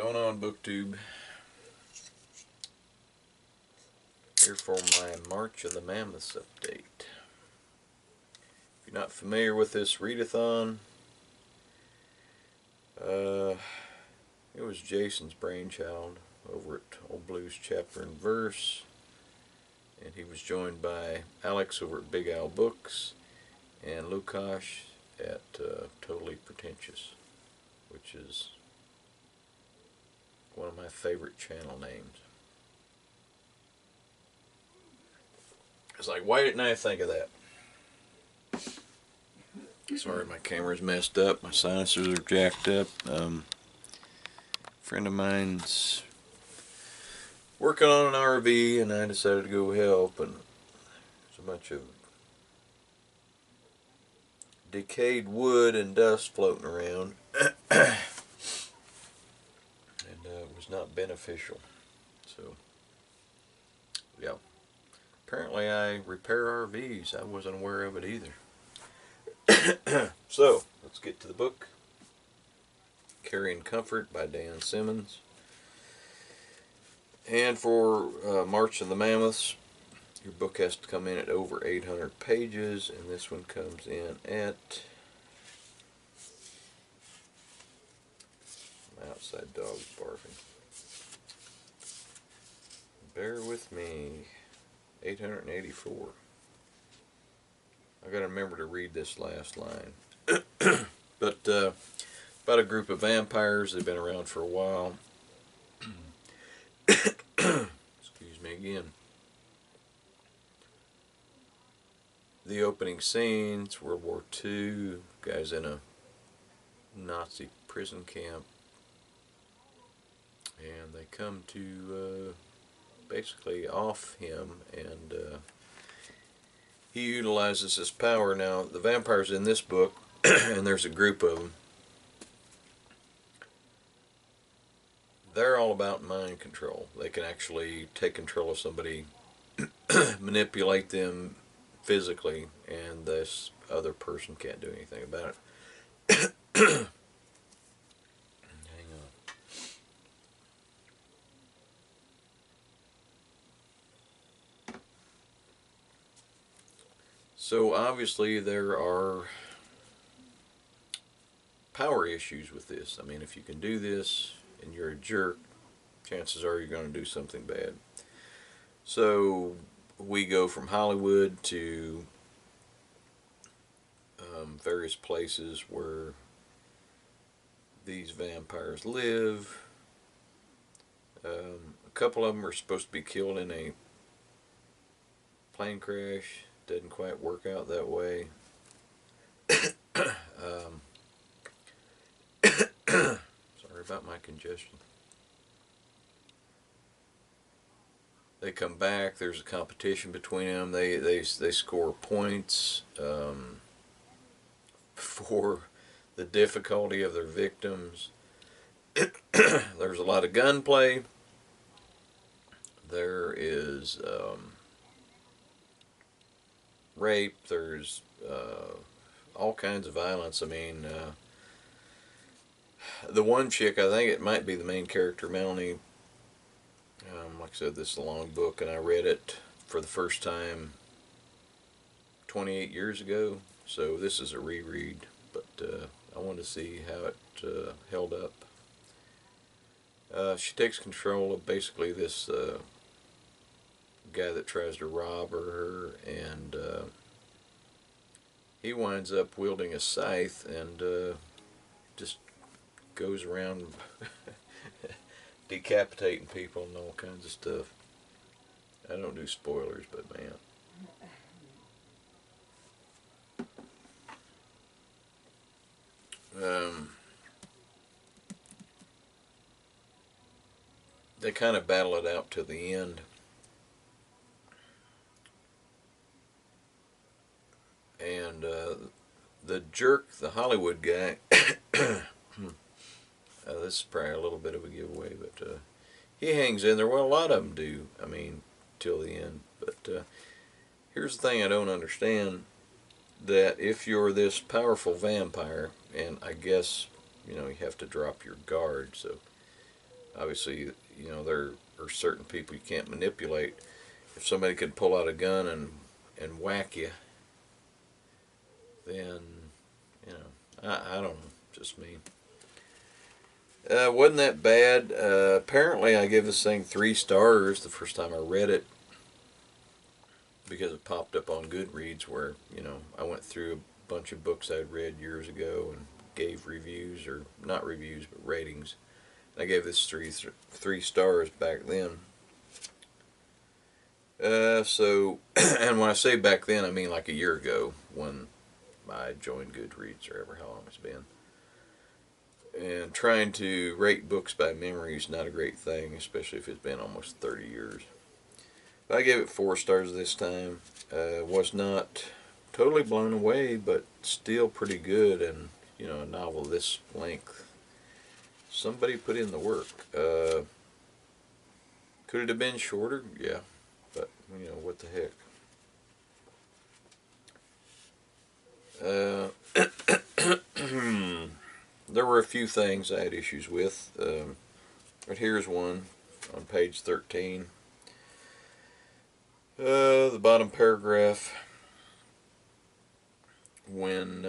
Going on, BookTube? Here for my March of the Mammoths update. If you're not familiar with this readathon, it was Jason's brainchild over at Old Blues Chapter and Verse, and he was joined by Alex over at Bigalbooks and Lukas at Totally Pretentious, which is one of my favorite channel names. It's like, why didn't I think of that? Sorry, my camera's messed up. My sinuses are jacked up. Friend of mine's working on an RV, and I decided to go help. And there's a bunch of decayed wood and dust floating around, and it was not beneficial. So, yeah. Apparently I repair RVs. I wasn't aware of it either. So, let's get to the book. Carrion Comfort by Dan Simmons. And for March of the Mammoths, your book has to come in at over 800 pages, and this one comes in at... My outside dog's barking. Bear with me. 884. I gotta remember to read this last line. But about a group of vampires. They've been around for a while. Excuse me again. The opening scenes, World War II, guys in a Nazi prison camp, and they come to basically off him, and he utilizes his power. Now, the vampires in this book, and there's a group of them, they're all about mind control. They can actually take control of somebody, manipulate them physically, and this other person can't do anything about it. Hang on. So obviously there are power issues with this. I mean, if you can do this and you're a jerk, chances are you're going to do something bad. So we go from Hollywood to various places where these vampires live. A couple of them are supposed to be killed in a plane crash. Didn't quite work out that way. Sorry about my congestion. They come back. There's a competition between them. They score points for the difficulty of their victims. There's a lot of gunplay. There is rape. There's all kinds of violence. I mean, the one chick, I think it might be the main character, Melanie. Like I said, this is a long book, and I read it for the first time 28 years ago, so this is a reread, but I wanted to see how it held up. She takes control of basically this guy that tries to rob her, and he winds up wielding a scythe and just goes around decapitating people and all kinds of stuff. I don't do spoilers, but man. They kind of battle it out to the end. And the jerk, the Hollywood guy, this is probably a little bit of a giveaway, but he hangs in there. Well, a lot of them do, I mean, till the end. But here's the thing I don't understand, that if you're this powerful vampire, and I guess, you know, you have to drop your guard, so Obviously, there are certain people you can't manipulate. If somebody could pull out a gun and whack you, then I don't know, just me. Wasn't that bad. Apparently, I gave this thing 3 stars the first time I read it because it popped up on Goodreads, where I went through a bunch of books I'd read years ago and gave reviews, or not reviews but ratings. I gave this three stars back then. So, and when I say back then, I mean like a year ago when I joined Goodreads, or ever how long it's been. And trying to rate books by memory is not a great thing, especially if it's been almost 30 years. But I gave it 4 stars this time. Was not totally blown away, but still pretty good. And, a novel this length, somebody put in the work. Could it have been shorter? Yeah. But, what the heck. There were a few things I had issues with. But here's one on page 13. The bottom paragraph, when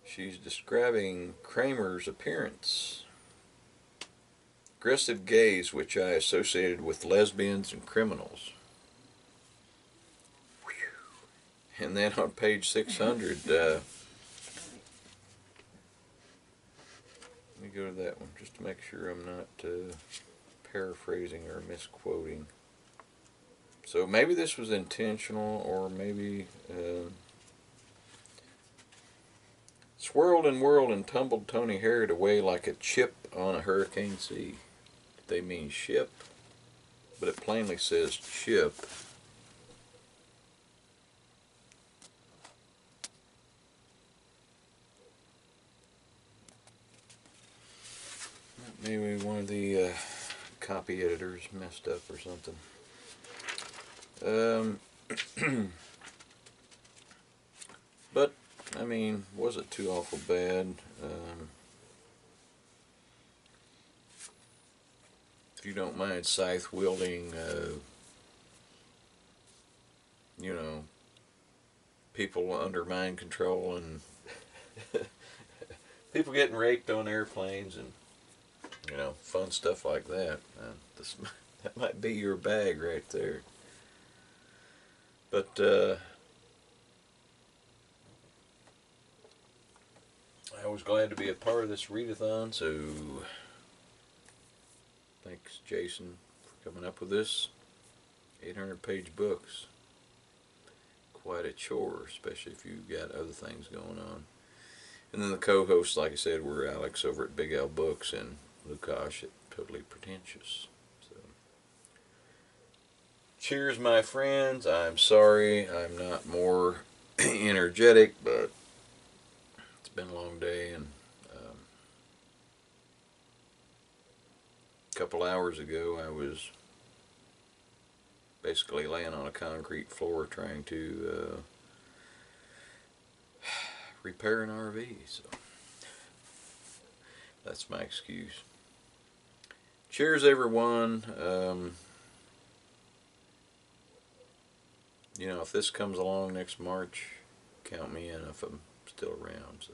she's describing Kramer's appearance. Aggressive gaze, which I associated with lesbians and criminals. And then on page 600, let me go to that one just to make sure I'm not paraphrasing or misquoting. So maybe this was intentional, or maybe swirled and whirled and tumbled Tony Harriet away like a chip on a hurricane sea. They mean ship, but it plainly says chip. Maybe one of the copy editors messed up or something. But, I mean, was it too awful bad? If you don't mind scythe wielding, people under mind control and people getting raped on airplanes and, fun stuff like that. That might be your bag right there. But, I was glad to be a part of this readathon, so thanks, Jason, for coming up with this. 800-page books. Quite a chore, especially if you've got other things going on. And then the co-hosts, like I said, were Alex over at Bigalbooks and Lukas at Totally Pretentious. So, cheers, my friends. I'm sorry I'm not more energetic, but it's been a long day, and a couple hours ago I was basically laying on a concrete floor trying to repair an RV, so that's my excuse. Cheers, everyone. If this comes along next March, count me in if I'm still around. So.